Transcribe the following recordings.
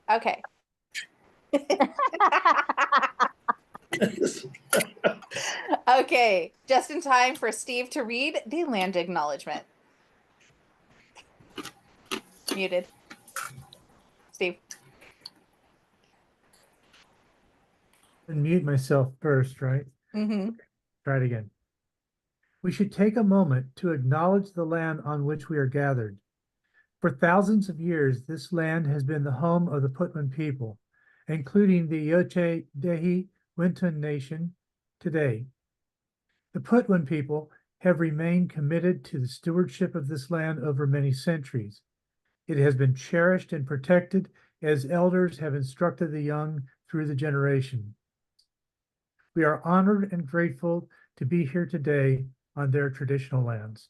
Okay. Okay, just in time for Steve to read the land acknowledgement. Muted. Steve. Unmute myself first, right? Mm-hmm. Try it again. We should take a moment to acknowledge the land on which we are gathered. For thousands of years, this land has been the home of the Putman people, including the Yoche Dehi Wintun Nation today. The Putman people have remained committed to the stewardship of this land over many centuries. It has been cherished and protected as elders have instructed the young through the generation. We are honored and grateful to be here today on their traditional lands.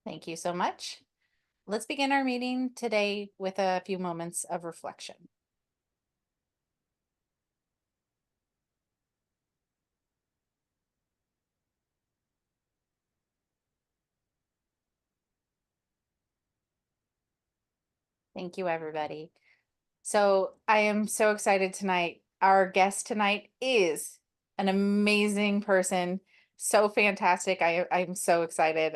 Thank you so much. Let's begin our meeting today with a few moments of reflection. Thank you, everybody. So I am so excited tonight. Our guest tonight is an amazing person. So fantastic. I'm so excited.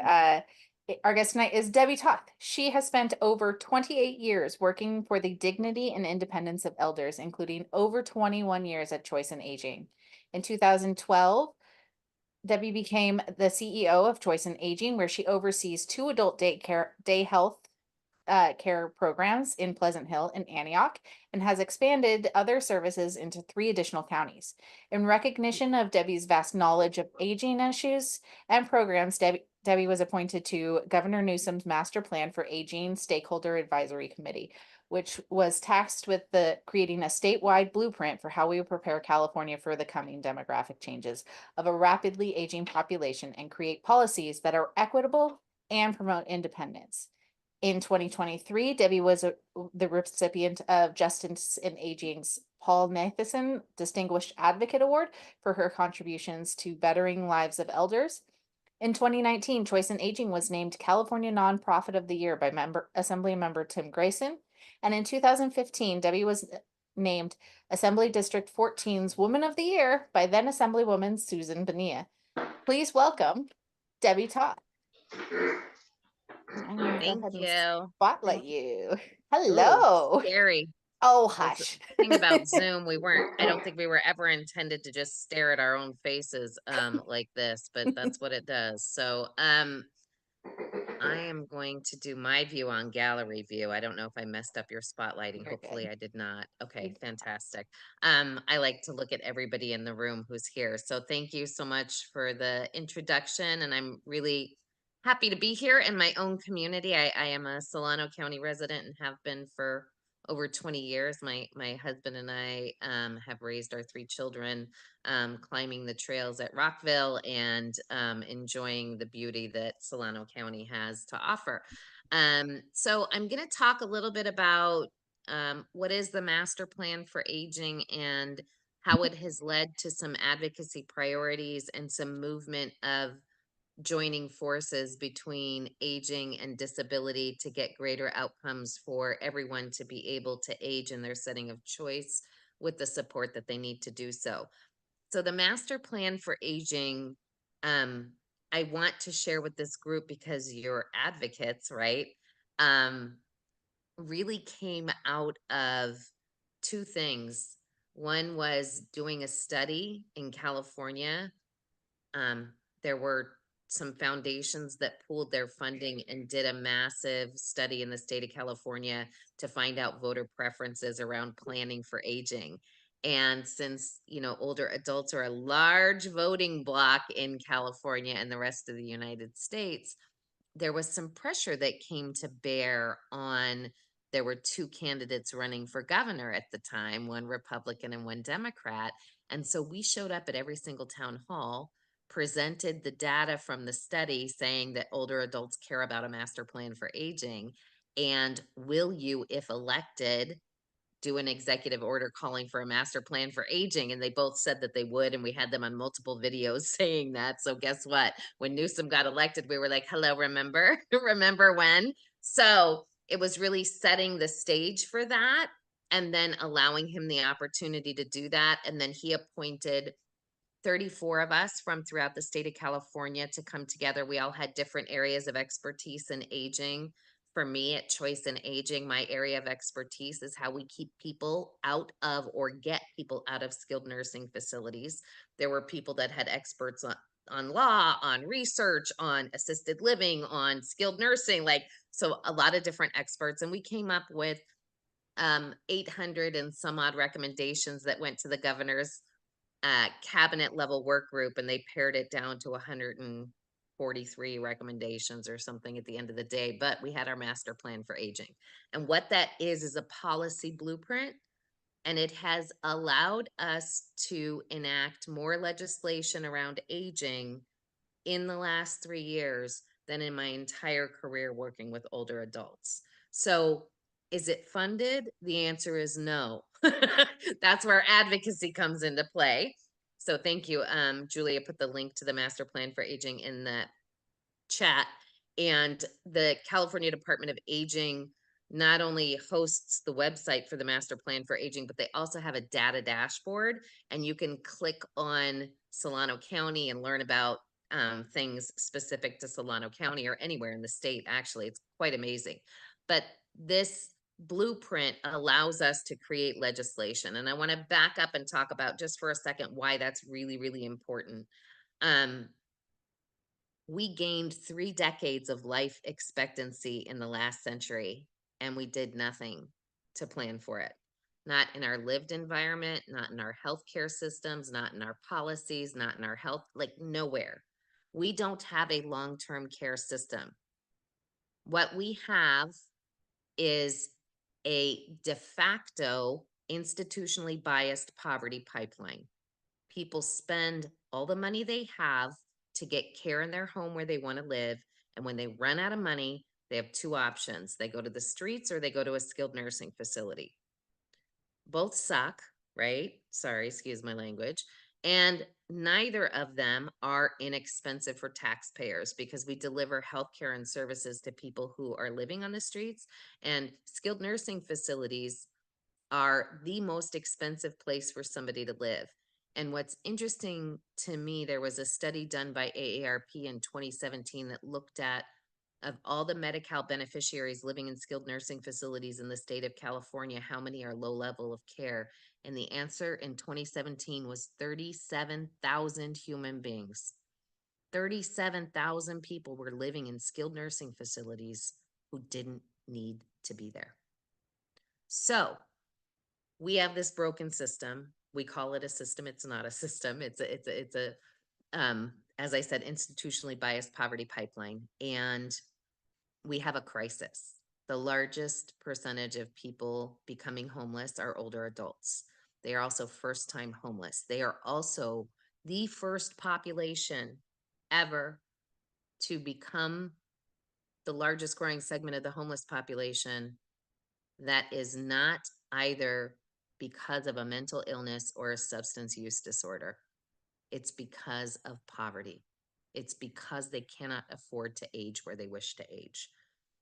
Our guest tonight is Debbie Toth. She has spent over 28 years working for the dignity and independence of elders, including over 21 years at Choice and Aging. In 2012, Debbie became the CEO of Choice and Aging, where she oversees 2 adult day health care programs in Pleasant Hill and Antioch, and has expanded other services into 3 additional counties. In recognition of Debbie's vast knowledge of aging issues and programs, Debbie was appointed to Governor Newsom's Master Plan for Aging Stakeholder Advisory Committee, which was tasked with creating a statewide blueprint for how we would prepare California for the coming demographic changes of a rapidly aging population and create policies that are equitable and promote independence. In 2023, Debbie was the recipient of Justice in Aging's Paul Matheson Distinguished Advocate Award for her contributions to bettering lives of elders. In 2019, Choice in Aging was named California Nonprofit of the Year by Assembly Member Tim Grayson. And in 2015, Debbie was named Assembly District 14's Woman of the Year by then Assemblywoman Susan Bonilla. Please welcome Debbie Toth. Thank you. Spotlight you. Hello. Ooh, scary. Oh, hush. The thing about Zoom, I don't think we were ever intended to just stare at our own faces like this, but that's what it does. So I am going to do my view on gallery view. I don't know if I messed up your spotlighting. Hopefully I did not. Okay, fantastic. I like to look at everybody in the room who's here. So thank you so much for the introduction, and I'm really happy to be here in my own community. I am a Solano County resident and have been for over 20 years. My husband and I have raised our 3 children climbing the trails at Rockville and enjoying the beauty that Solano County has to offer. So I'm going to talk a little bit about what is the master plan for aging and how it has led to some advocacy priorities and some movement of joining forces between aging and disability to get greater outcomes for everyone to be able to age in their setting of choice with the support that they need to do so. So the master plan for aging, I want to share with this group because you're advocates, right? Really came out of 2 things. One was doing a study in California. There were some foundations that pooled their funding and did a massive study in the state of California to find out voter preferences around planning for aging. And since, older adults are a large voting bloc in California and the rest of the United States, there was some pressure that came to bear on. There were 2 candidates running for governor at the time, one Republican and one Democrat. And so we showed up at every single town hall, presented the data from the study saying that older adults care about a master plan for aging. And will you, if elected, do an executive order calling for a master plan for aging? And they both said that they would. And we had them on multiple videos saying that. So guess what? When Newsom got elected, we were like, hello, remember? Remember when? So it was really setting the stage for that and then allowing him the opportunity to do that. And then he appointed 34 of us from throughout the state of California to come together. We all had different areas of expertise in aging. For me, at Choice in Aging, my area of expertise is how we keep people out of or get people out of skilled nursing facilities. There were people that had experts on law, on research, on assisted living, on skilled nursing, like, so a lot of different experts. And we came up with 800 and some odd recommendations that went to the governor's cabinet level work group, and they pared it down to 143 recommendations or something at the end of the day. But we had our master plan for aging. And what that is a policy blueprint. And it has allowed us to enact more legislation around aging in the last 3 years than in my entire career working with older adults. So is it funded? The answer is no. That's where advocacy comes into play. So thank you. Julia put the link to the master plan for aging in the chat. And the California Department of Aging not only hosts the website for the master plan for aging, but they also have a data dashboard, and you can click on Solano County and learn about things specific to Solano County or anywhere in the state. Actually, it's quite amazing. But this blueprint allows us to create legislation. And I want to back up and talk about just for a second why that's really, really important. We gained 3 decades of life expectancy in the last century, and we did nothing to plan for it. Not in our lived environment, not in our healthcare systems, not in our policies, not in our health, like nowhere. We don't have a long-term care system. What we have is a de facto institutionally biased poverty pipeline. People spend all the money they have to get care in their home where they want to live. And when they run out of money, they have 2 options. They go to the streets or they go to a skilled nursing facility. Both suck, right? Sorry, excuse my language. And neither of them are inexpensive for taxpayers because we deliver healthcare and services to people who are living on the streets. And skilled nursing facilities are the most expensive place for somebody to live. And what's interesting to me, there was a study done by AARP in 2017 that looked at, of all the Medi-Cal beneficiaries living in skilled nursing facilities in the state of California, how many are low level of care? And the answer in 2017 was 37,000 human beings. 37,000 people were living in skilled nursing facilities who didn't need to be there. So we have this broken system. We call it a system. It's not a system. It's a as I said, institutionally biased poverty pipeline. And we have a crisis. The largest percentage of people becoming homeless are older adults. They are also first-time homeless. They are also the first population ever to become the largest growing segment of the homeless population that is not either because of a mental illness or a substance use disorder. It's because of poverty. It's because they cannot afford to age where they wish to age.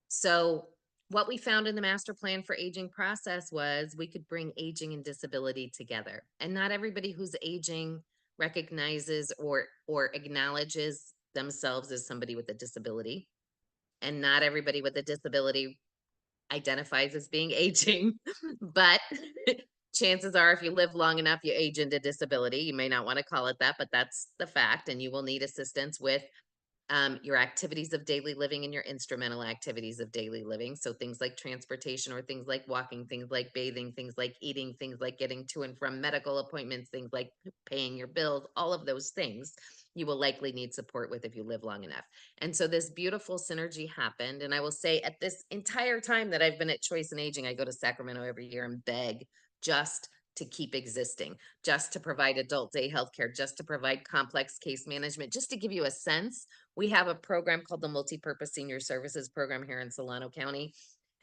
So what we found in the master plan for aging process was we could bring aging and disability together. And not everybody who's aging recognizes or acknowledges themselves as somebody with a disability. And not everybody with a disability identifies as being aging, but chances are if you live long enough, you age into disability. You may not want to call it that, but that's the fact. And you will need assistance with your activities of daily living and your instrumental activities of daily living. So things like transportation or things like walking, things like bathing, things like eating, things like getting to and from medical appointments, things like paying your bills, all of those things you will likely need support with if you live long enough. And so this beautiful synergy happened. And I will say at this entire time that I've been at Choice in Aging, I go to Sacramento every year and beg just to keep existing, just to provide adult day healthcare, just to provide complex case management. Just to give you a sense, we have a program called the Multi-Purpose Senior Services Program here in Solano County.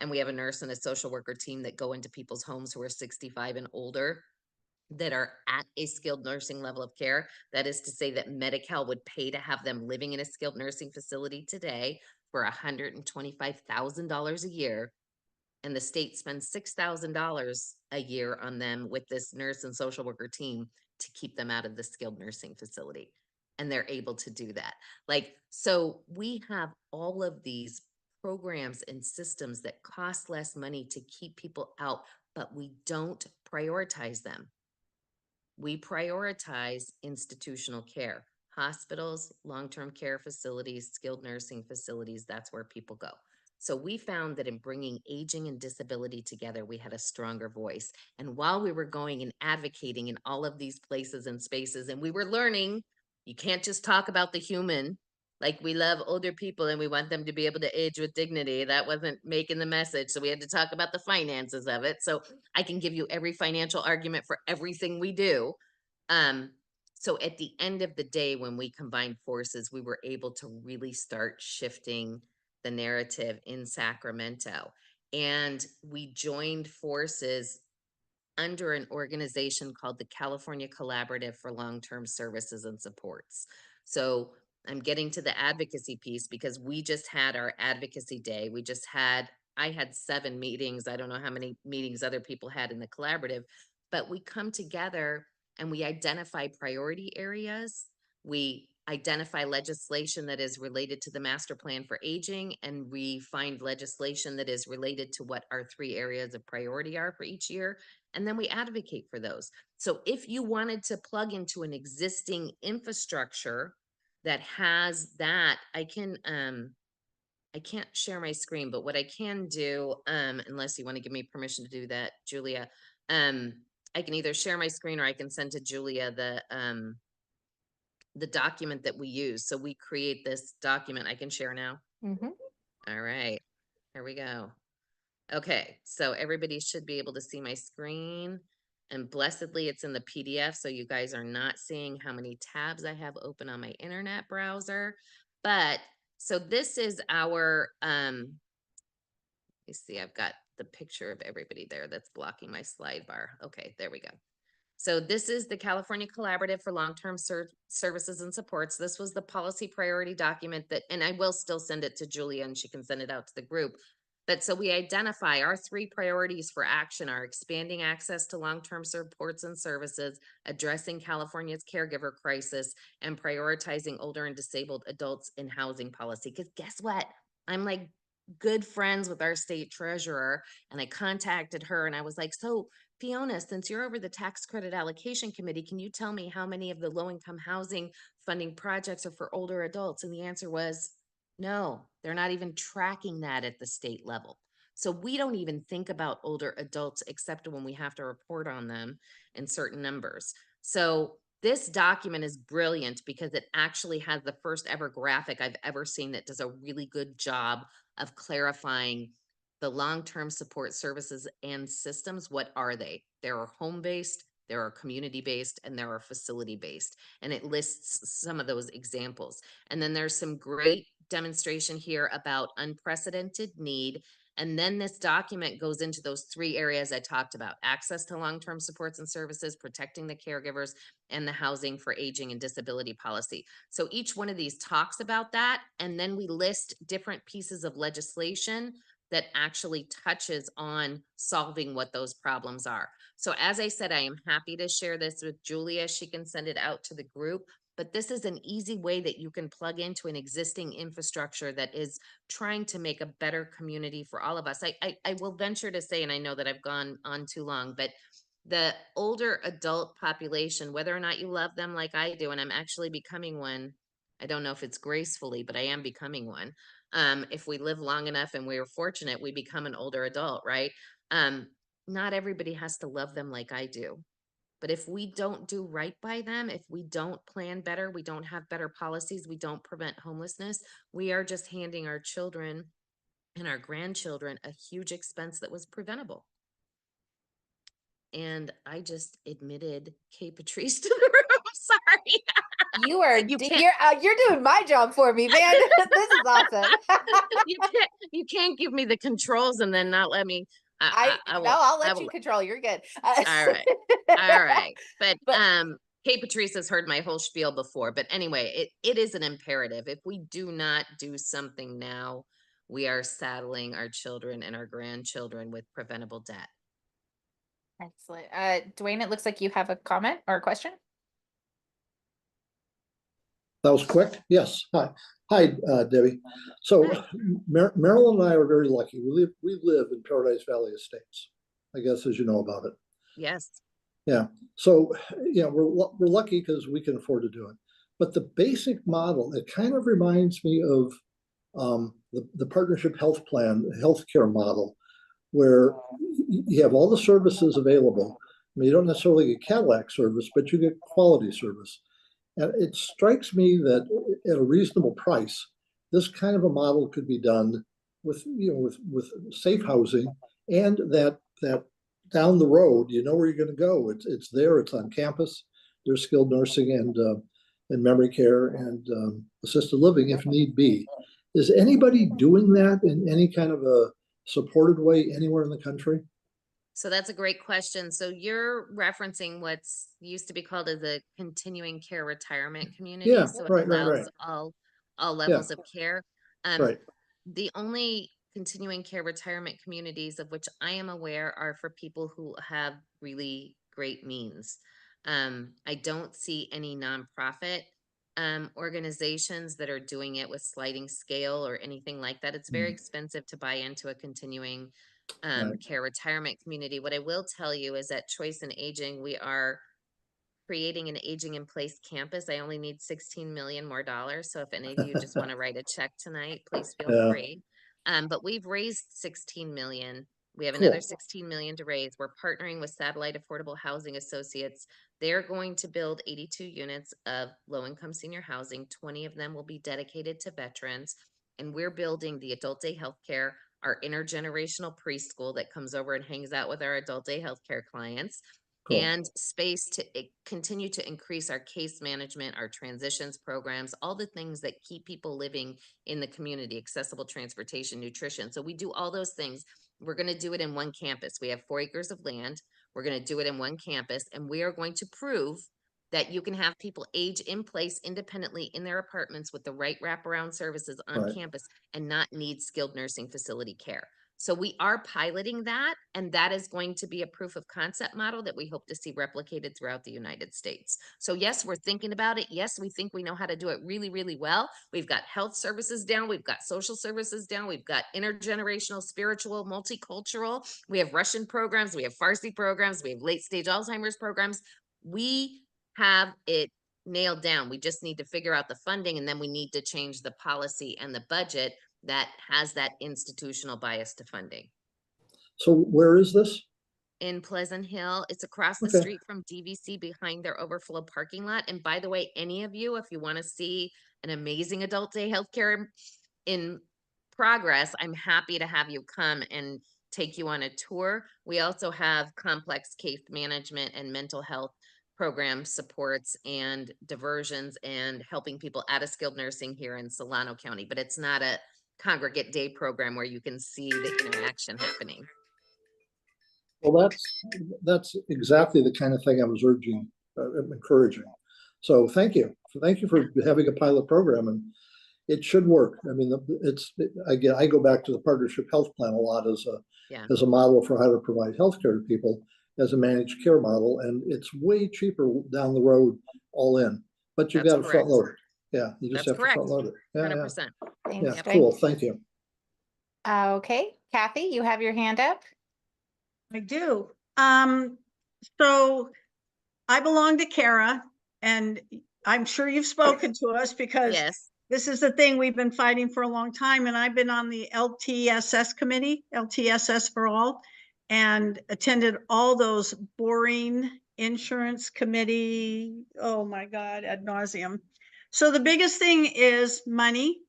And we have a nurse and a social worker team that go into people's homes who are 65 and older that are at a skilled nursing level of care. That is to say that Medi-Cal would pay to have them living in a skilled nursing facility today for $125,000 a year. and the state spends $6,000 a year on them with this nurse and social worker team to keep them out of the skilled nursing facility. And they're able to do that. Like, so we have all of these programs and systems that cost less money to keep people out, but we don't prioritize them. We prioritize institutional care, hospitals, long-term care facilities, skilled nursing facilities. That's where people go. So we found that in bringing aging and disability together, we had a stronger voice. And while we were going and advocating in all of these places and spaces, and we were learning, you can't just talk about the human. Like, we love older people and we want them to be able to age with dignity. That wasn't making the message. So we had to talk about the finances of it. So I can give you every financial argument for everything we do. So at the end of the day, when we combined forces, we were able to really start shifting the narrative in Sacramento. And we joined forces under an organization called the California Collaborative for Long-Term Services and Supports. So I'm getting to the advocacy piece because we just had our advocacy day. I had 7 meetings. I don't know how many meetings other people had in the collaborative, but we come together and we identify priority areas. We identify legislation that is related to the master plan for aging, and we find legislation that is related to what our 3 areas of priority are for each year. And then we advocate for those. So if you wanted to plug into an existing infrastructure that has that, I can't share my screen, but what I can do, unless you want to give me permission to do that, Julia, I can either share my screen or I can send to Julia the document that we use. So we create this document. I can share now. Mm-hmm. All right, here we go. Okay, so everybody should be able to see my screen, and blessedly it's in the PDF, so you guys are not seeing how many tabs I have open on my internet browser. But so this is our, you see, I've got the picture of everybody there that's blocking my slide bar. Okay, there we go. So this is the California Collaborative for Long-Term Services and Supports. This was the policy priority document that, and I will still send it to Julia and she can send it out to the group. But so we identify our 3 priorities for action are expanding access to long-term supports and services, addressing California's caregiver crisis, and prioritizing older and disabled adults in housing policy. Because guess what? I'm like good friends with our state treasurer, and I contacted her and I was like, so Fiona, since you're over the tax credit allocation committee, can you tell me how many of the low-income housing funding projects are for older adults? And the answer was no, they're not even tracking that at the state level. So we don't even think about older adults except when we have to report on them in certain numbers. So this document is brilliant because it actually has the first ever graphic I've ever seen that does a really good job of clarifying the long-term support services and systems. What are they? There are home-based, there are community-based, and there are facility-based. And it lists some of those examples. And then there's some great demonstration here about unprecedented need. And then this document goes into those 3 areas I talked about: access to long-term supports and services, protecting the caregivers, and the housing for aging and disability policy. So each one of these talks about that. And then we list different pieces of legislation that actually touches on solving what those problems are. So as I said, I am happy to share this with Julia. She can send it out to the group, but this is an easy way that you can plug into an existing infrastructure that is trying to make a better community for all of us. I will venture to say, and I know that I've gone on too long, but the older adult population, whether or not you love them like I do, and I'm actually becoming one, I don't know if it's gracefully, but I am becoming one. If we live long enough and we are fortunate, we become an older adult, right? Not everybody has to love them like I do. But if we don't do right by them, if we don't plan better, we don't have better policies, we don't prevent homelessness, we are just handing our children and our grandchildren a huge expense that was preventable. And I just admitted Kay Patrice to the room. Sorry. You are You can't, you're doing my job for me, man. This is awesome. you can't give me the controls and then not let me. I'll I let will. you control. You're good. All right. All right. But But Kay Patrice has heard my whole spiel before. But anyway, it is an imperative. If we do not do something now, we are saddling our children and our grandchildren with preventable debt. Excellent. Dwayne, it looks like you have a comment or a question. That was quick. Yes. Hi, Debbie. So Hi. Marilyn and I are very lucky. We live in Paradise Valley Estates, I guess, as you know about it. Yes. Yeah. So, we're lucky because we can afford to do it. But the basic model, it kind of reminds me of the partnership health plan, healthcare model, where you have all the services available. I mean, you don't necessarily get Cadillac service, but you get quality service. And it strikes me that at a reasonable price, this kind of a model could be done with with safe housing, and that down the road, you know where you're going to go. It's there. It's on campus. There's skilled nursing and memory care and assisted living if need be. Is anybody doing that in any kind of a supported way anywhere in the country? So that's a great question. So you're referencing what's used to be called as a continuing care retirement community. Yeah, So it right. allows all levels of care. Right. The only continuing care retirement communities of which I am aware are for people who have really great means. I don't see any nonprofit organizations that are doing it with sliding scale or anything like that. It's very expensive to buy into a continuing Right. care retirement community. What I will tell you is at Choice and Aging, we are creating an aging in place campus. I only need 16 million more dollars. So if any of you just want to write a check tonight, please feel Yeah. free. But we've raised 16 million. We have Cool. another 16 million to raise. We're partnering with Satellite Affordable Housing Associates. They're going to build 82 units of low income senior housing. 20 of them will be dedicated to veterans. And we're building the adult day healthcare, our intergenerational preschool that comes over and hangs out with our adult day healthcare clients, Cool. and space to continue to increase our case management, our transitions programs, all the things that keep people living in the community, accessible transportation, nutrition. So we do all those things. We're going to do it in one campus. We have 4 acres of land. We're going to do it in one campus, and we are going to prove that you can have people age in place independently in their apartments with the right wraparound services on Right. campus and not need skilled nursing facility care. So we are piloting that, and that is going to be a proof of concept model that we hope to see replicated throughout the United States. So yes, we're thinking about it. Yes, we think we know how to do it really, really well. We've got health services down. We've got social services down. We've got intergenerational, spiritual, multicultural. We have Russian programs. We have Farsi programs. We have late stage Alzheimer's programs. We have it nailed down. We just need to figure out the funding, and then we need to change the policy and the budget that has that institutional bias to funding. So where is this? In Pleasant Hill. It's across the Okay. street from DVC behind their overflow parking lot. And by the way, any of you, if you want to see an amazing adult day healthcare in progress, I'm happy to have you come and take you on a tour. We also have complex case management and mental health program supports and diversions and helping people out of skilled nursing here in Solano County, but it's not a congregate day program where you can see the interaction happening. Well, that's exactly the kind of thing I was encouraging. So thank you for having a pilot program, and it should work. I mean, I go back to the partnership health plan a lot as a model for how to provide healthcare to people as a managed care model, and it's way cheaper down the road, all in. But you've got to front load it. Yeah, you just have to front load it. Yeah, 100%. Thanks, Dwayne. Cool. Thank you. Okay, Kathy, you have your hand up. I do. So I belong to CARA, and I'm sure you've spoken to us because Yes. this is the thing we've been fighting for a long time. And I've been on the LTSS committee, LTSS for all, and attended all those boring insurance committee. Oh my God, ad nauseum. So the biggest thing is money.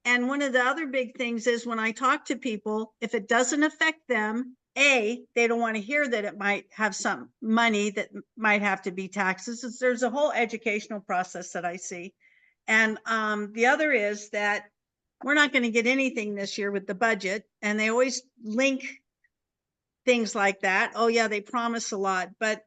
And one of the other big things is when I talk to people, if it doesn't affect them, they don't want to hear that it might have some money that might have to be taxes. There's a whole educational process that I see. And the other is that we're not going to get anything this year with the budget. And they always link things like that. Oh yeah, they promise a lot, but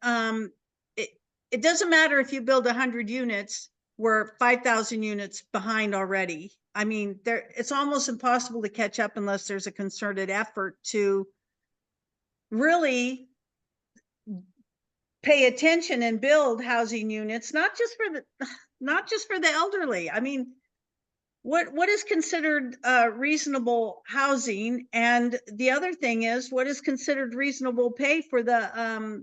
it doesn't matter if you build 100 units, we're 5,000 units behind already. I mean, it's almost impossible to catch up unless there's a concerted effort to really pay attention and build housing units, not just for the elderly. I mean, what is considered reasonable housing, and the other thing is what is considered reasonable pay for the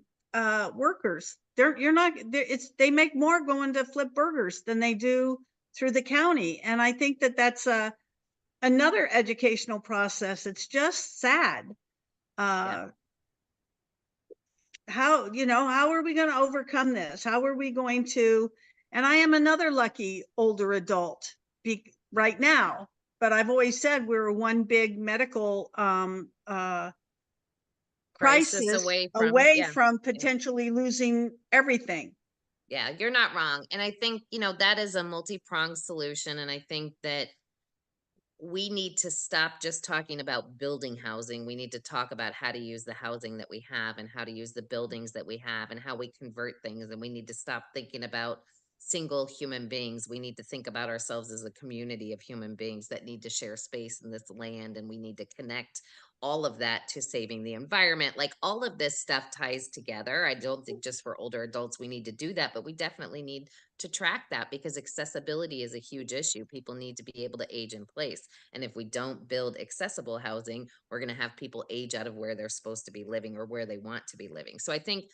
workers. They make more going to flip burgers than they do through the county, and I think that that's another educational process. It's just sad. How are we going to overcome this? How are we going to, and I am another lucky older adult right now, but I've always said we're one big medical crisis away from potentially losing everything. Yeah, you're not wrong. And I think, that is a multi-pronged solution. And I think that we need to stop just talking about building housing. We need to talk about how to use the housing that we have and how to use the buildings that we have and how we convert things. And we need to stop thinking about single human beings. We need to think about ourselves as a community of human beings that need to share space in this land. And we need to connect all of that to saving the environment. Like, all of this stuff ties together. I don't think just for older adults we need to do that, but we definitely need to track that, because accessibility is a huge issue. People need to be able to age in place. And if we don't build accessible housing, we're going to have people age out of where they're supposed to be living or where they want to be living. So I think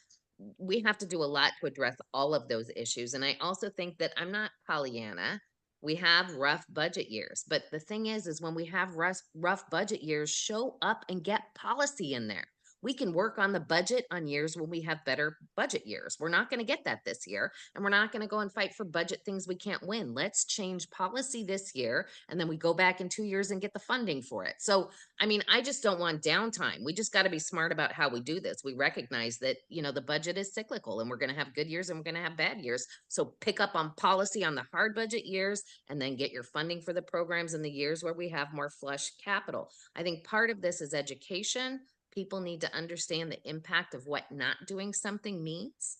we have to do a lot to address all of those issues. And I also think that I'm not Pollyanna. We have rough budget years, but the thing is when we have rough budget years, show up and get policy in there. We can work on the budget on years when we have better budget years. We're not going to get that this year, and we're not going to go and fight for budget things we can't win. Let's change policy this year, and then we go back in 2 years and get the funding for it. So, I mean, I just don't want downtime. We just got to be smart about how we do this. We recognize that, the budget is cyclical, and we're going to have good years and we're going to have bad years. So pick up on policy on the hard budget years, and then get your funding for the programs in the years where we have more flush capital. I think part of this is education. People need to understand the impact of what not doing something means.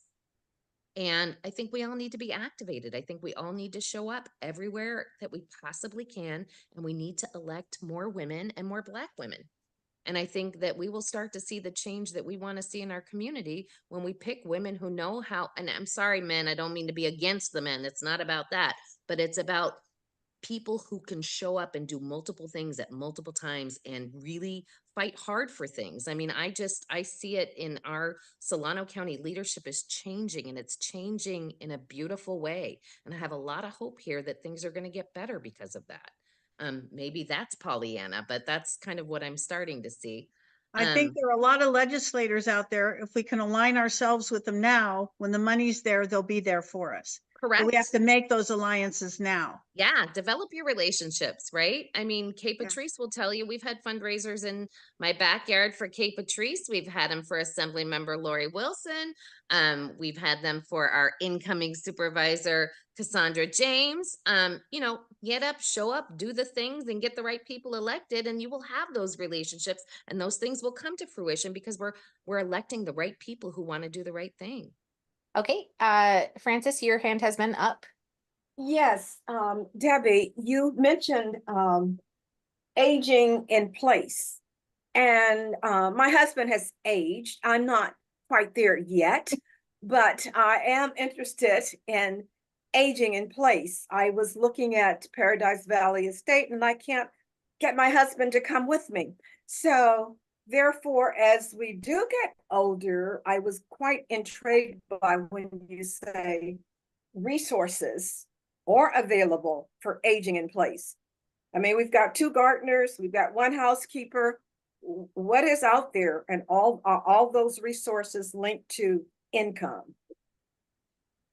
And I think we all need to be activated. I think we all need to show up everywhere that we possibly can. And we need to elect more women and more Black women. And I think that we will start to see the change that we want to see in our community when we pick women who know how. And I'm sorry, men, I don't mean to be against the men. It's not about that, but it's about people who can show up and do multiple things at multiple times and really fight hard for things. I mean, I see it in our Solano County leadership is changing, and it's changing in a beautiful way. And I have a lot of hope here that things are going to get better because of that. Maybe that's Pollyanna, but that's kind of what I'm starting to see. I think there are a lot of legislators out there. If we can align ourselves with them now, when the money's there, they'll be there for us. Correct. But we have to make those alliances now. Yeah, develop your relationships, right? I mean, Kay Patrice will tell you, we've had fundraisers in my backyard for Kay Patrice. We've had them for Assembly Member Lori Wilson. We've had them for our incoming supervisor, Cassandra James. Get up, show up, do the things, and get the right people elected, and you will have those relationships, and those things will come to fruition because we're electing the right people who want to do the right thing. Okay, Frances, your hand has been up. Yes, Debbie, you mentioned aging in place, and my husband has aged. I'm not quite there yet, but I am interested in aging in place. I was looking at Paradise Valley Estate, and I can't get my husband to come with me. So therefore, as we do get older, I was quite intrigued by when you say resources are available for aging in place. I mean, we've got 2 gardeners, we've got 1 housekeeper. What is out there, and all those resources linked to income?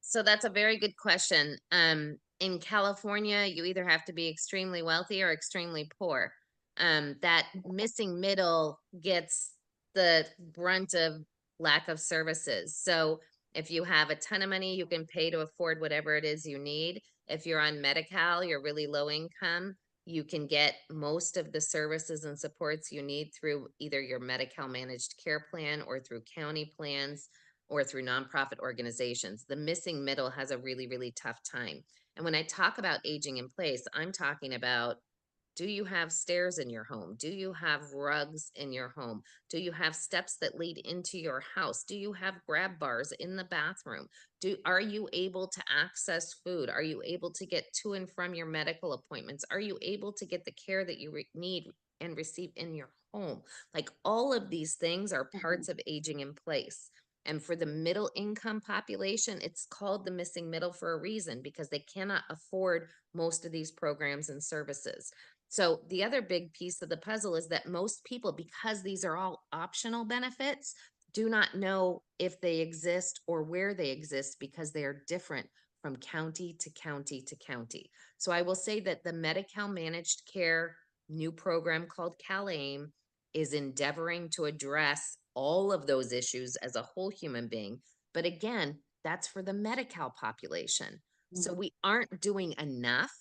So that's a very good question. In California, you either have to be extremely wealthy or extremely poor. That missing middle gets the brunt of lack of services. So if you have a ton of money, you can pay to afford whatever it is you need. If you're on Medi-Cal, you're really low income, you can get most of the services and supports you need through either your Medi-Cal managed care plan or through county plans. or through nonprofit organizations. The missing middle has a really, really tough time. And when I talk about aging in place, I'm talking about, do you have stairs in your home? Do you have rugs in your home? Do you have steps that lead into your house? Do you have grab bars in the bathroom? Are you able to access food? Are you able to get to and from your medical appointments? Are you able to get the care that you need and receive in your home? Like, all of these things are parts of aging in place. And for the middle income population, it's called the missing middle for a reason, because they cannot afford most of these programs and services. So the other big piece of the puzzle is that most people, because these are all optional benefits, do not know if they exist or where they exist, because they are different from county to county to county. So I will say that the Medi-Cal managed care new program called CalAIM is endeavoring to address all of those issues as a whole human being. But again, that's for the Medi-Cal population. So we aren't doing enough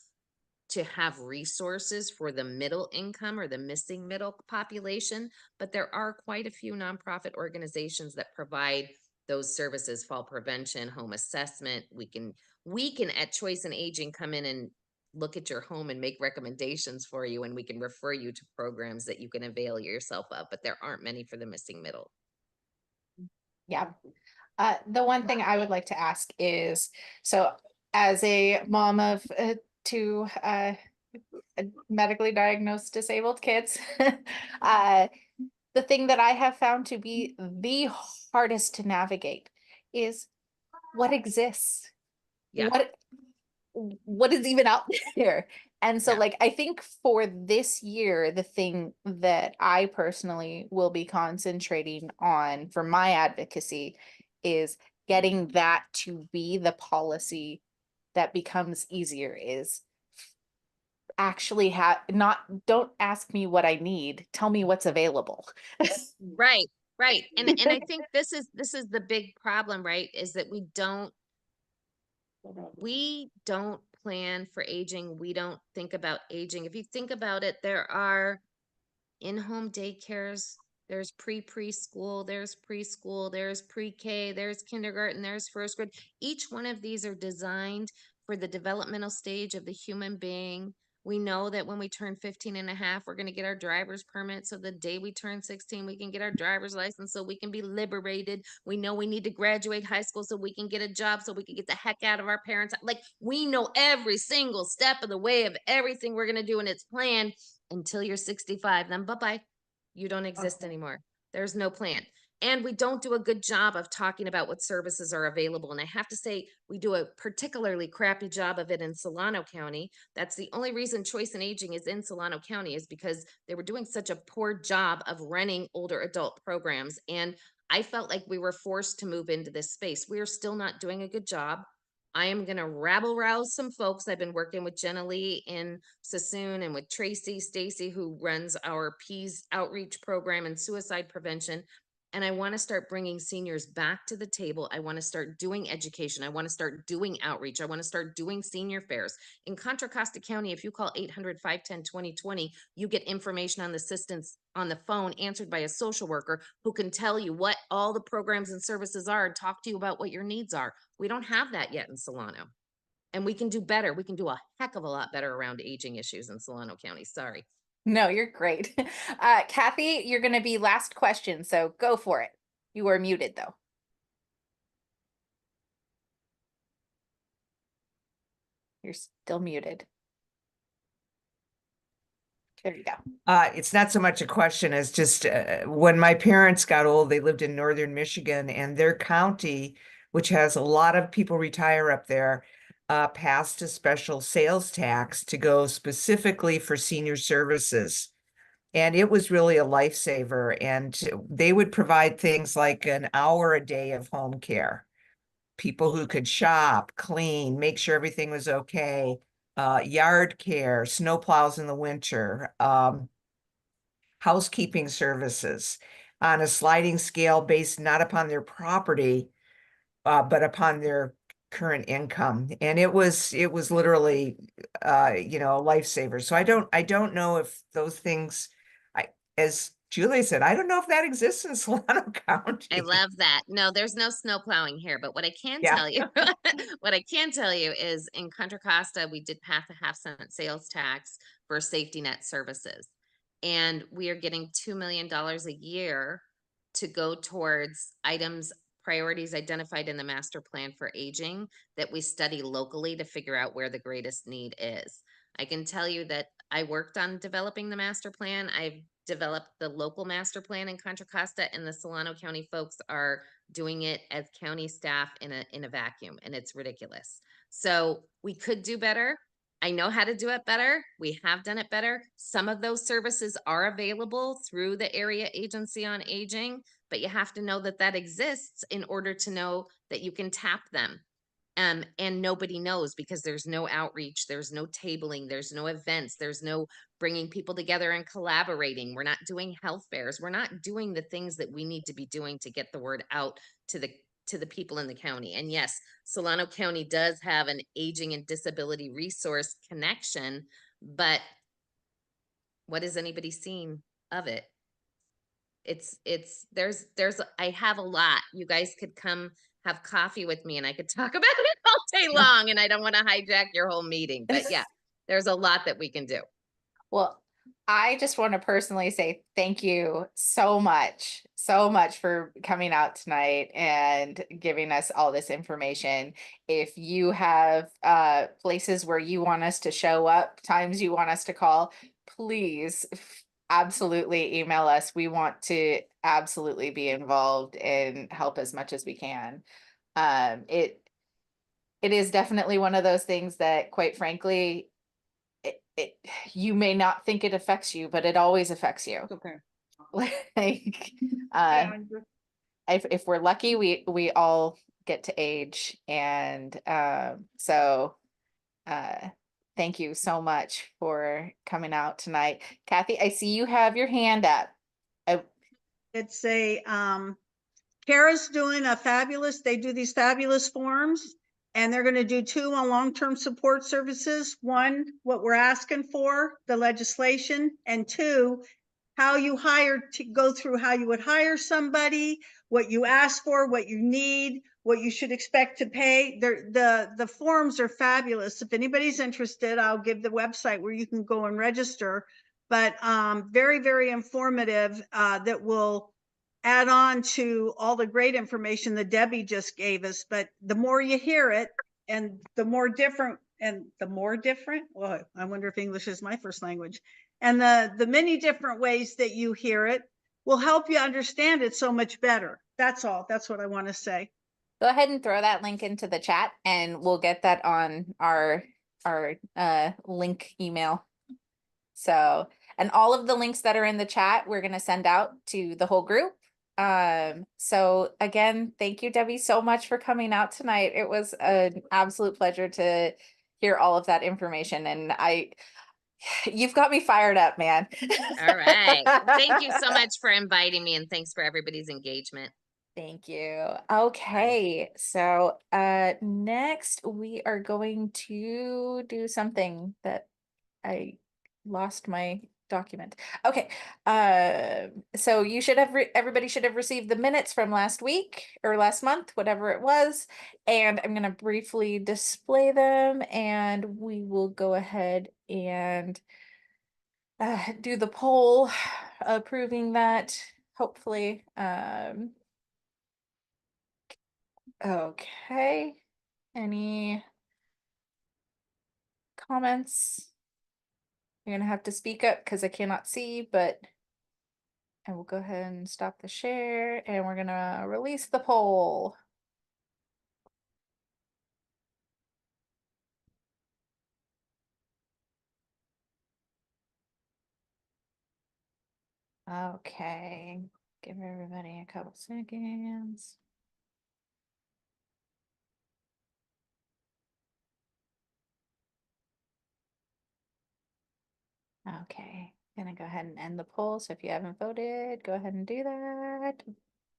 to have resources for the middle income or the missing middle population, but there are quite a few nonprofit organizations that provide those services: fall prevention, home assessment. We can at Choice and Aging come in and look at your home and make recommendations for you, and we can refer you to programs that you can avail yourself of, but there aren't many for the missing middle. Yeah. The one thing I would like to ask is, so as a mom of two medically diagnosed disabled kids, the thing that I have found to be the hardest to navigate is what exists. Yeah. What is even out there? And so Yeah. like, I think for this year, the thing that I personally will be concentrating on for my advocacy is getting that to be the policy that becomes easier, is actually don't ask me what I need, tell me what's available. Right, right. And I think this is the big problem, right? Is that we don't plan for aging. We don't think about aging. If you think about it, there are in-home daycares, there's preschool, there's preschool, there's pre-K, there's kindergarten, there's first grade. Each one of these are designed for the developmental stage of the human being. We know that when we turn 15 and a half, we're going to get our driver's permit. So the day we turn 16, we can get our driver's license so we can be liberated. We know we need to graduate high school so we can get a job, so we can get the heck out of our parents. Like, we know every single step of the way of everything we're going to do, and it's planned until you're 65. Then bye-bye. You don't exist anymore. There's no plan. And we don't do a good job of talking about what services are available. And I have to say, we do a particularly crappy job of it in Solano County. That's the only reason Choice and Aging is in Solano County, is because they were doing such a poor job of running older adult programs. And I felt like we were forced to move into this space. We are still not doing a good job. I am going to rabble rouse some folks. I've been working with Jenna Lee in Sassoon and with Tracy Stacy, who runs our PEAS outreach program and suicide prevention. And I want to start bringing seniors back to the table. I want to start doing education. I want to start doing outreach. I want to start doing senior fairs. In Contra Costa County, if you call 800-510-2020, you get information on the assistance on the phone answered by a social worker who can tell you what all the programs and services are and talk to you about what your needs are. We don't have that yet in Solano. And we can do better. We can do a heck of a lot better around aging issues in Solano County. Sorry. No, you're great. Kathy, you're going to be last question, so go for it. You are muted though. You're still muted. There you go. It's not so much a question as just when my parents got old, they lived in northern Michigan, and their county, which has a lot of people retire up there, passed a special sales tax to go specifically for senior services. And it was really a lifesaver. And they would provide things like an hour a day of home care. People who could shop, clean, make sure everything was okay, yard care, snow plows in the winter, housekeeping services on a sliding scale based not upon their property, but upon their current income. And it was literally, a lifesaver. So I don't know if those things, as Julie said, I don't know if that exists in Solano County. I love that. No, there's no snow plowing here, but what I can Yeah. tell you, what I can tell you is in Contra Costa, we did pass a half-cent sales tax for safety net services. And we are getting $2 million a year to go towards priorities identified in the master plan for aging that we study locally to figure out where the greatest need is. I can tell you that I worked on developing the master plan. I've developed the local master plan in Contra Costa, and the Solano County folks are doing it as county staff in a vacuum, and it's ridiculous. So we could do better. I know how to do it better. We have done it better. Some of those services are available through the Area Agency on Aging, but you have to know that that exists in order to know that you can tap them. And nobody knows because there's no outreach, there's no tabling, there's no events, there's no bringing people together and collaborating. We're not doing health fairs. We're not doing the things that we need to be doing to get the word out to the people in the county. And yes, Solano County does have an aging and disability resource connection, but what has anybody seen of it? There's I have a lot. You guys could come have coffee with me and I could talk about it all day long, and I don't want to hijack your whole meeting, but yeah, there's a lot that we can do. Well, I just want to personally say thank you so much for coming out tonight and giving us all this information. If you have places where you want us to show up, times you want us to call, please absolutely email us. We want to absolutely be involved and help as much as we can. It is definitely one of those things that, quite frankly, you may not think it affects you, but it always affects you. Okay. Like, if we're lucky, we all get to age, and so thank you so much for coming out tonight. Kathy, I see you have your hand up. It's Kara's doing they do these fabulous forms, and they're going to do 2 on long-term support services. 1, what we're asking for, the legislation, and 2, how you go through how you would hire somebody, what you ask for, what you need, what you should expect to pay. The forms are fabulous. If anybody's interested, I'll give the website where you can go and register, but very, very informative, that will add on to all the great information that Debbie just gave us. But the more you hear it, and the more different, well, I wonder if English is my first language, and the many different ways that you hear it will help you understand it so much better. That's all. That's what I want to say. Go ahead and throw that link into the chat, and we'll get that on our link email. So, and all of the links that are in the chat, we're going to send out to the whole group. So again, thank you, Debbie, so much for coming out tonight. It was an absolute pleasure to hear all of that information, and you've got me fired up, man. All right. Thank you so much for inviting me, and thanks for everybody's engagement. Thank you. Okay, so next we are going to do something that I lost my document. Okay, so you should have everybody should have received the minutes from last week or last month, whatever it was, and I'm going to briefly display them, and we will go ahead and do the poll approving that, hopefully. Okay, any comments? You're gonna have to speak up because I cannot see, but I will go ahead and stop the share, and we're gonna release the poll. Okay, give everybody a couple seconds. Okay, gonna go ahead and end the poll. So if you haven't voted, go ahead and do that.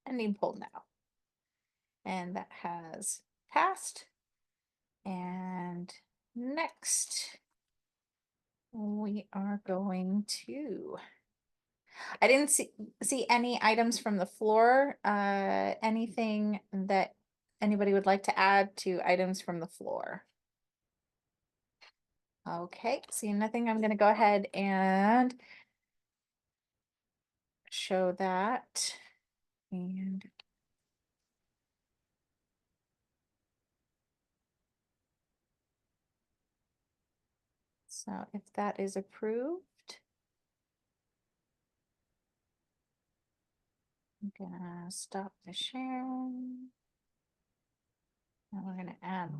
Ending poll now. And that has passed. And next, we are going to I didn't see any items from the floor. Anything that anybody would like to add to items from the floor? Okay, seeing nothing, I'm gonna go ahead and show that. And so if that is approved, I'm gonna stop the share. And we're gonna add.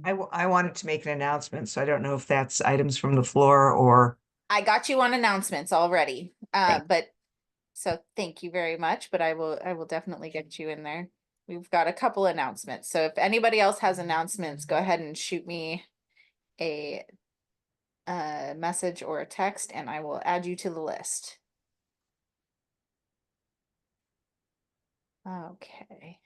I wanted to make an announcement, so I don't know if that's items from the floor or. I got you on announcements already, Okay. but so thank you very much, but I will definitely get you in there. We've got a couple announcements. So if anybody else has announcements, go ahead and shoot me a message or a text and I will add you to the list. Okay.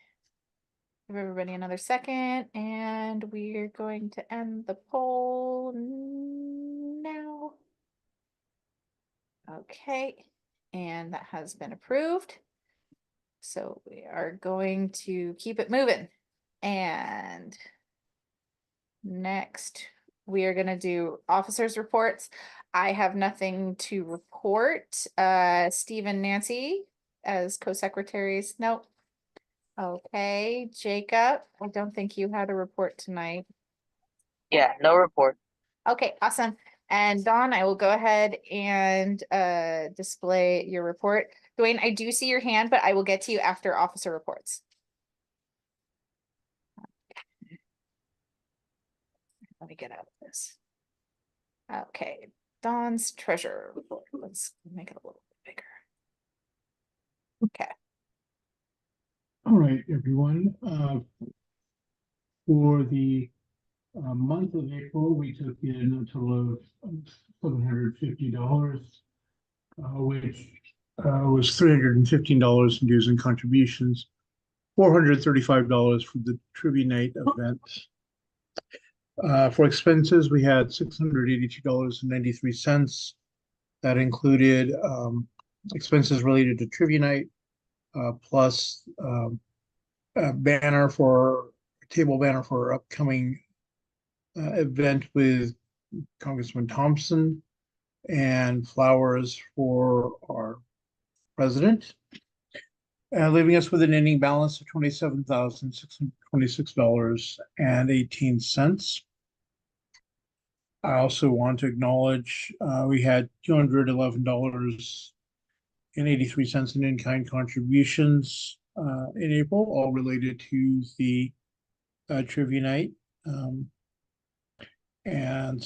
Give everybody another second and we're going to end the poll now. Okay, and that has been approved. So we are going to keep it moving. And next, we are going to do officers' reports. I have nothing to report. Steve and Nancy as co-secretaries. Nope. Okay, Jacob, I don't think you had a report tonight. Yeah, no report. Okay, awesome. And Dawn, I will go ahead and display your report. Dwayne, I do see your hand, but I will get to you after officer reports. Let me get out of this. Okay, Dawn's treasurer report. Let's make it a little bit bigger. Okay. All right, everyone. For the month of April, we took in a total of $750, which was $315 in dues and contributions, $435 for the trivia night event. For expenses, we had $682.93. That included expenses related to trivia night, plus a table banner for our upcoming event with Congressman Thompson, and flowers for our president, leaving us with an ending balance of $27,626.18. I also want to acknowledge we had $211.83 in in-kind contributions in April, all related to the trivia night. And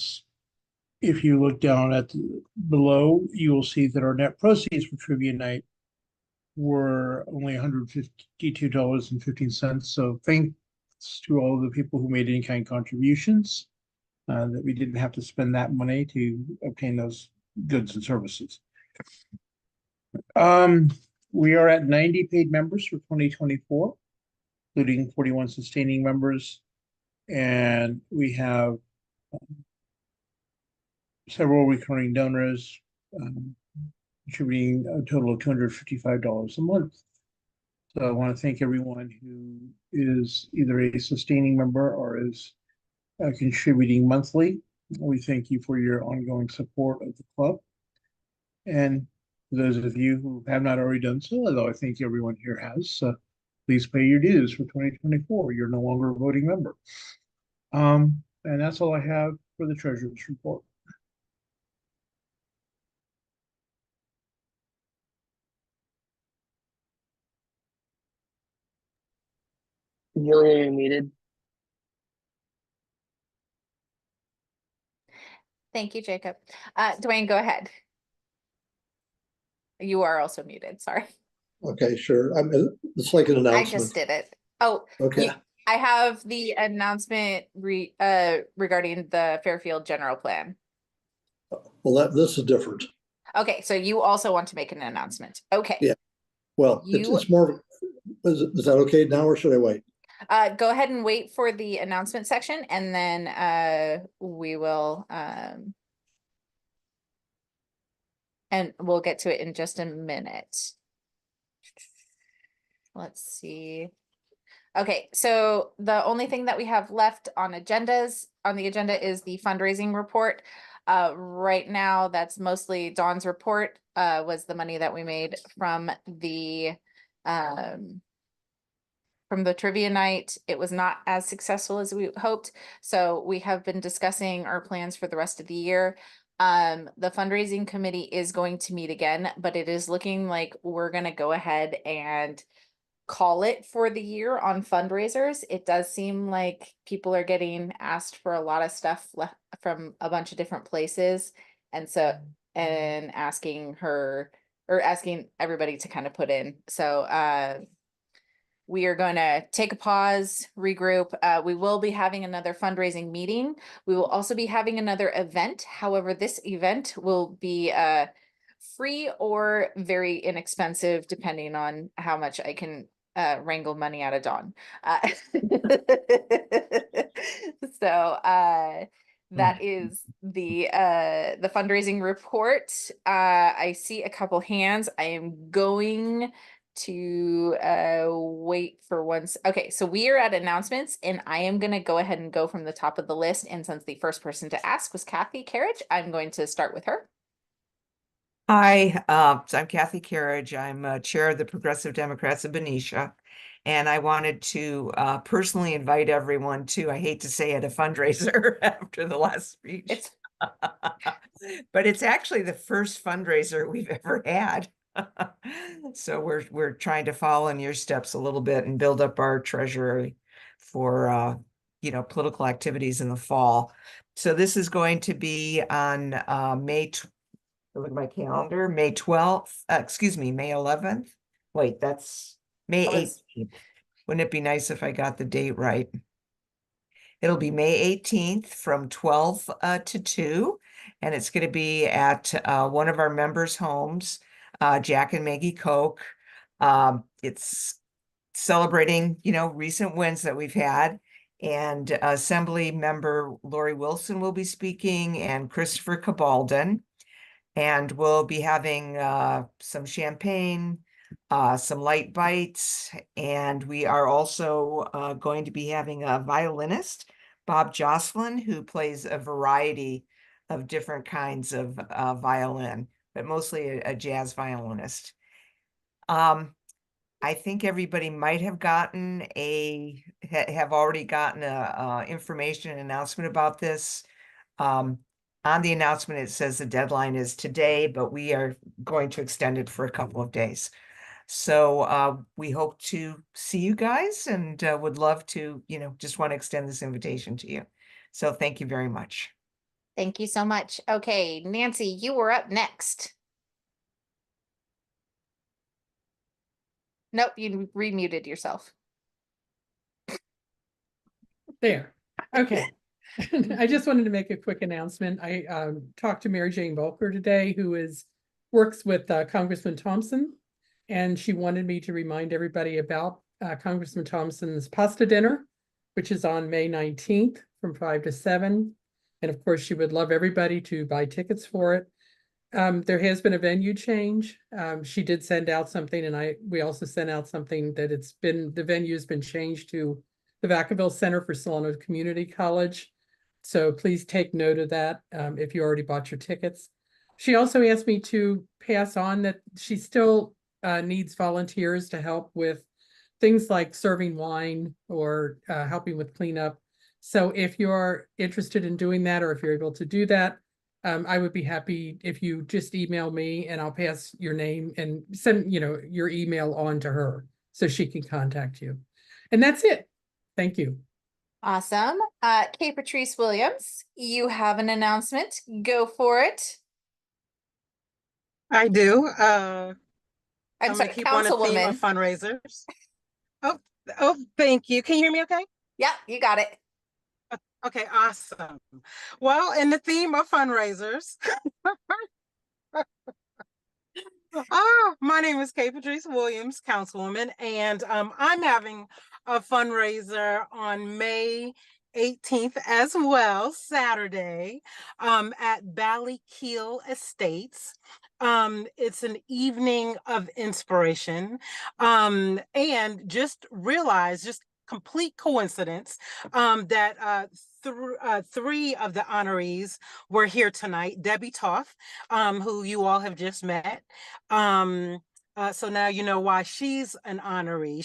if you look down at below, you will see that our net proceeds for trivia night were only $152.15. So thanks to all of the people who made in-kind contributions, that we didn't have to spend that money to obtain those goods and services. We are at 90 paid members for 2024, including 41 sustaining members, and we have several recurring donors, contributing a total of $255 a month. So I want to thank everyone who is either a sustaining member or is contributing monthly. We thank you for your ongoing support of the club. And for those of you who have not already done so, although I think everyone here has, please pay your dues for 2024. You're no longer a voting member. And that's all I have for the treasurer's report. Julia, you're muted. Thank you, Jacob. Dwayne, go ahead. You are also muted, sorry. Okay, sure. It's like an I announcement. just did it. Oh, Okay. I have the announcement regarding the Fairfield general plan. Well, this is different. Okay, so you also want to make an announcement. Okay. Yeah. Well, it's more, is that okay now or should I wait? Go ahead and wait for the announcement section and then we will and we'll get to it in just a minute. Let's see. Okay, so the only thing that we have left on the agenda is the fundraising report. Right now, that's mostly Dawn's report, was the money that we made from the trivia night. It was not as successful as we hoped. So we have been discussing our plans for the rest of the year. The fundraising committee is going to meet again, but it is looking like we're gonna go ahead and call it for the year on fundraisers. It does seem like people are getting asked for a lot of stuff from a bunch of different places. And asking everybody to kind of put in. So we are going to take a pause, regroup. We will be having another fundraising meeting. We will also be having another event. However, this event will be free or very inexpensive, depending on how much I can wrangle money out of Dawn. That is the fundraising report. I see a couple hands. I am going to wait for once. Okay, so we are at announcements, and I am going to go ahead and go from the top of the list. And since the first person to ask was Kathy Carriage, I'm going to start with her. Hi, I'm Kathy Carriage. I'm chair of the Progressive Democrats of Benicia. And I wanted to personally invite everyone to, I hate to say it, a fundraiser after the last speech. But it's actually the first fundraiser we've ever had. So we're trying to follow in your steps a little bit and build up our treasury for political activities in the fall. So this is going to be on look at my calendar, May 12th, May 11th. Wait, that's May 18th. Wouldn't it be nice if I got the date right? It'll be May 18th from 12 to 2, and it's going to be at one of our members' homes, Jack and Maggie Koch. It's celebrating, recent wins that we've had. And Assembly member Lori Wilson will be speaking, and Christopher Cabaldon. And we'll be having some champagne, some light bites, and we are also going to be having a violinist, Bob Jocelyn, who plays a variety of different kinds of violin, but mostly a jazz violinist. I think everybody might have gotten have already gotten a information announcement about this. On the announcement, it says the deadline is today, but we are going to extend it for a couple of days. So we hope to see you guys, and would love to, just want to extend this invitation to you. So thank you very much. Thank you so much. Okay, Nancy, you were up next. Nope, you remuted yourself. There. Okay. I just wanted to make a quick announcement. I talked to Mary Jane Volker today, who works with Congressman Thompson, and she wanted me to remind everybody about Congressman Thompson's pasta dinner, which is on May 19th from 5 to 7. And of course, she would love everybody to buy tickets for it. There has been a venue change. She did send out something, and we also sent out something that the venue has been changed to the Vacaville Center for Solano Community College. So please take note of that if you already bought your tickets. She also asked me to pass on that she still needs volunteers to help with things like serving wine or helping with cleanup. So if you're interested in doing that, or if you're able to do that, I would be happy if you just email me, and I'll pass your name and send your email on to her so she can contact you. And that's it. Thank you. Awesome. Kay Patrice Williams, you have an announcement. Go for it. I do. I'm sorry, keep on a theme of Councilwoman. fundraisers. Oh, thank you. Can you hear me okay? Yeah, you got it. Okay, awesome. Well, in the theme of fundraisers, my name is Kay Patrice Williams, Councilwoman, and I'm having a fundraiser on May 18th as well, Saturday, at Ballykeel Estates. It's an evening of inspiration. And just realize, just complete coincidence, that three of the honorees were here tonight. Debbie Toth, who you all have just met. So now you know why she's an honoree.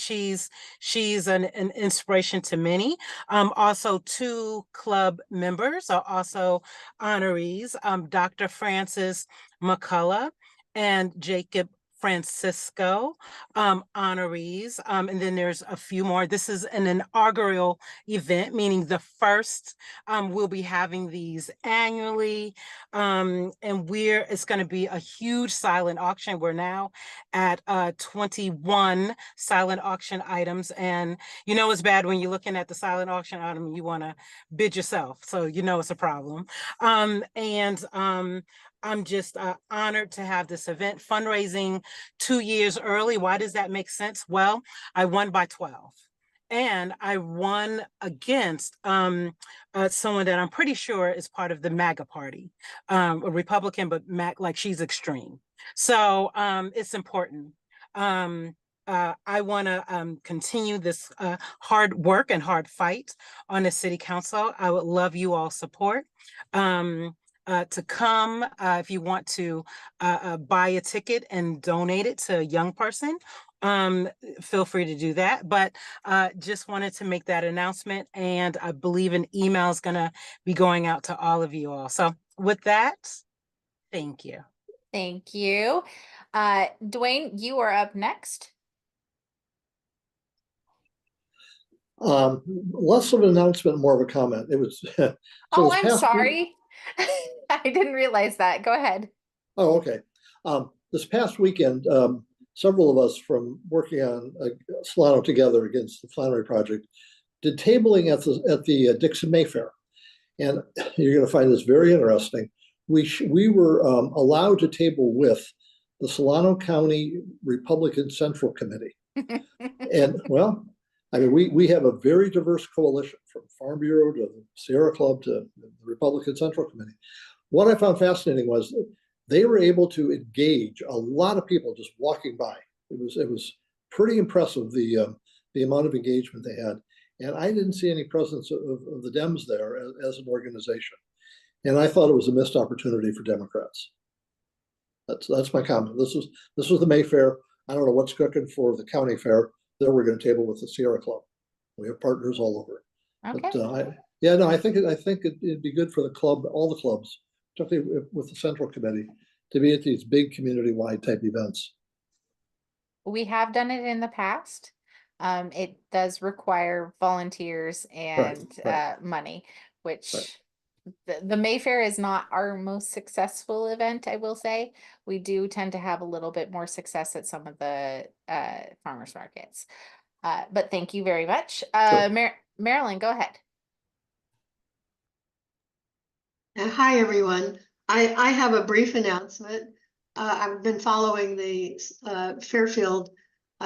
She's an inspiration to many. Also, two club members are also honorees. Dr. Francis McCullough and Jacob Francisco, honorees. And then there's a few more. This is an inaugural event, meaning the first. We'll be having these annually. And it's going to be a huge silent auction. We're now at 21 silent auction items. And you know it's bad when you're looking at the silent auction item and you want to bid yourself. So you know it's a problem. I'm just honored to have this event. Fundraising 2 years early. Why does that make sense? Well, I won by 12. And I won against someone that I'm pretty sure is part of the MAGA party, a Republican, but like she's extreme. So it's important. I want to continue this hard work and hard fight on the city council. I would love you all support. To come if you want to buy a ticket and donate it to a young person, feel free to do that. But just wanted to make that announcement, and I believe an email is going to be going out to all of you all. So with that, thank you. Thank you. Dwayne, you are up next. Less of an announcement, more of a comment. It was. So oh, I'm sorry. I didn't realize that. Go ahead. Oh, okay. This past weekend, several of us from working on Solano Together against the Flannery Project did tabling at the Dixon Mayfair, and you're going to find this very interesting. We were allowed to table with the Solano County Republican Central Committee, and well, I mean, we have a very diverse coalition from Farm Bureau to the Sierra Club to the Republican Central Committee. What I found fascinating was they were able to engage a lot of people just walking by. It was pretty impressive, the amount of engagement they had. And I didn't see any presence of the Dems there as an organization. And I thought it was a missed opportunity for Democrats. That's my comment. This was the Mayfair. I don't know what's cooking for the county fair. There we're going to table with the Sierra Club. We have partners all over. Okay. But I think it'd be good for the club, all the clubs, particularly with the Central Committee, to be at these big community-wide type events. We have done it in the past. It does require volunteers and right. money, which the Mayfair is not our most successful event, I will say. We do tend to have a little bit more success at some of the farmers markets. But thank you very much. Sure. Marilyn, go ahead. Hi, everyone. I have a brief announcement. I've been following the Fairfield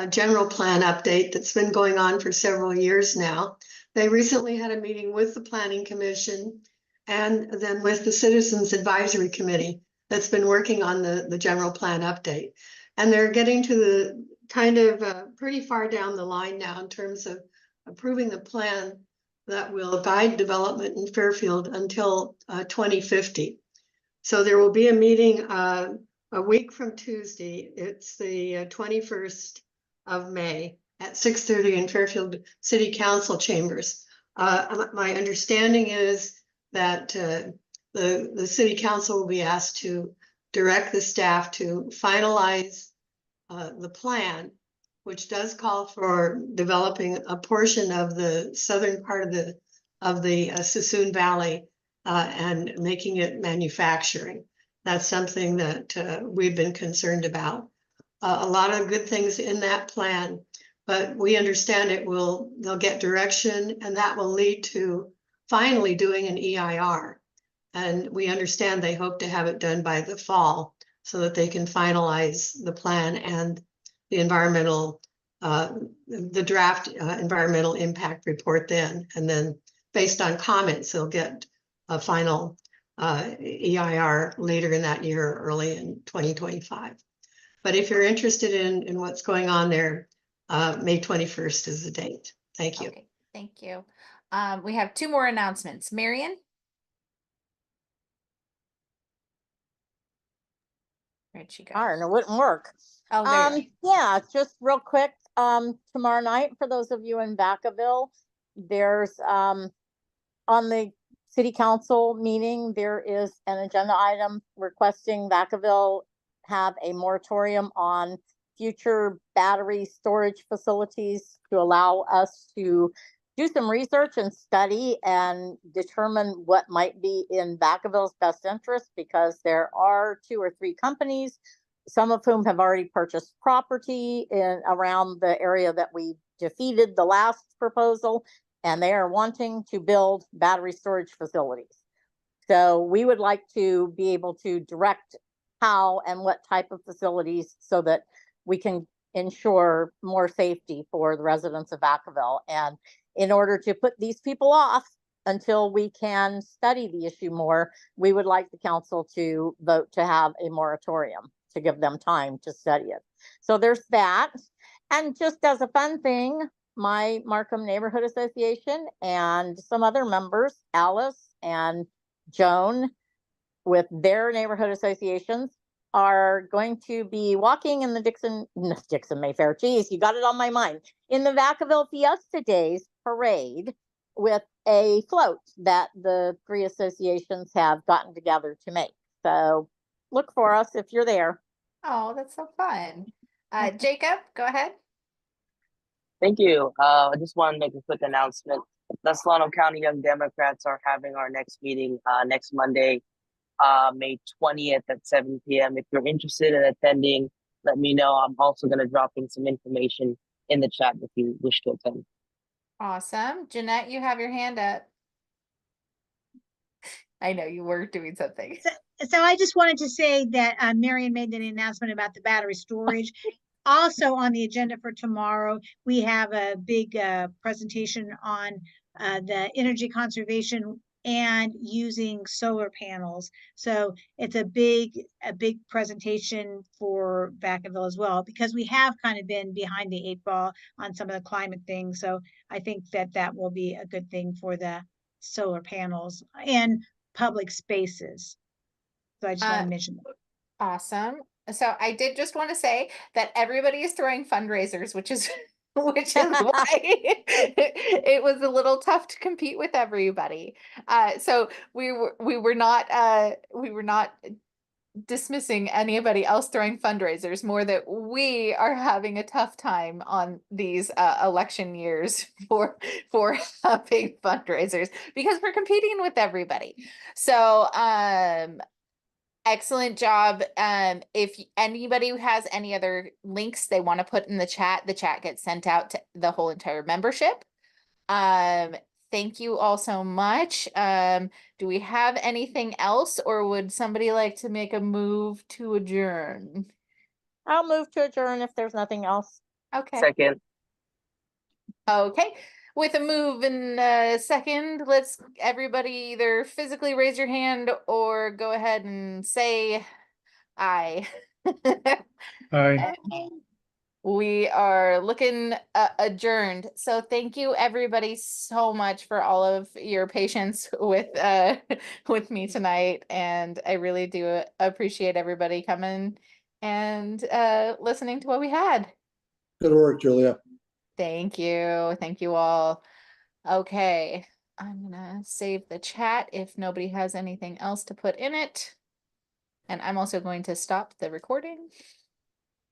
general plan update that's been going on for several years now. They recently had a meeting with the Planning Commission and then with the Citizens Advisory Committee that's been working on the general plan update. And they're getting to the kind of pretty far down the line now in terms of approving the plan that will guide development in Fairfield until 2050. So there will be a meeting a week from Tuesday. It's the 21st of May at 6:30 in Fairfield City Council chambers. My understanding is that the City Council will be asked to direct the staff to finalize the plan, which does call for developing a portion of the southern part of the Sassoon Valley and making it manufacturing. That's something that we've been concerned about. A lot of good things in that plan, but we understand they'll get direction, and that will lead to finally doing an EIR. And we understand they hope to have it done by the fall so that they can finalize the plan and the environmental, the draft environmental impact report then. And then based on comments, they'll get a final EIR later in that year, or early in 2025. But if you're interested in what's going on there, May 21st is the date. Thank you. Okay, thank you. We have two more announcements. Marion? Where'd she go? Darn, it wouldn't work. Oh, there you are. Yeah, just real quick, tomorrow night, for those of you in Vacaville, there's, on the city council meeting, there is an agenda item requesting Vacaville have a moratorium on future battery storage facilities to allow us to do some research and study and determine what might be in Vacaville's best interest, because there are 2 or 3 companies, some of whom have already purchased property in around the area that we defeated the last proposal, and they are wanting to build battery storage facilities. So we would like to be able to direct how and what type of facilities so that we can ensure more safety for the residents of Vacaville. And in order to put these people off until we can study the issue more, we would like the council to vote to have a moratorium to give them time to study it. So there's that. And just as a fun thing, my Markham Neighborhood Association and some other members, Alice and Joan, with their neighborhood associations, are going to be walking in the Dixon Mayfair, geez, you got it on my mind, in the Vacaville Fiesta Days parade with a float that the 3 associations have gotten together to make. So look for us if you're there. Oh, that's so fun. Jacob, go ahead. Thank you. I just want to make a quick announcement. The Solano County Young Democrats are having our next meeting next Monday, May 20th at 7 p.m. If you're interested in attending, let me know. I'm also going to drop in some information in the chat if you wish to attend. Awesome. Jeanette, you have your hand up. I know you were doing something. So I just wanted to say that Marion made an announcement about the battery storage. Also on the agenda for tomorrow, we have a big presentation on the energy conservation and using solar panels. So it's a big presentation for Vacaville as well, because we have kind of been behind the 8 ball on some of the climate things. So I think that will be a good thing for the solar panels and public spaces. So I just want to mention that. Awesome. So I did just want to say that everybody is throwing fundraisers, which is why it was a little tough to compete with everybody. So we were not dismissing anybody else throwing fundraisers, more that we are having a tough time on these election years for having fundraisers because we're competing with everybody. So excellent job. If anybody has any other links they want to put in the chat gets sent out to the whole entire membership. Thank you all so much. Do we have anything else, or would somebody like to make a move to adjourn? I'll move to adjourn if there's nothing else. Okay. Second. Okay. With a move in a second, let's everybody either physically raise your hand or go ahead and say aye. Aye. We are looking adjourned. So thank you everybody so much for all of your patience with with me tonight, and I really do appreciate everybody coming and listening to what we had. Good work, Julia. Thank you. Thank you all. Okay, I'm gonna save the chat if nobody has anything else to put in it. And I'm also going to stop the recording.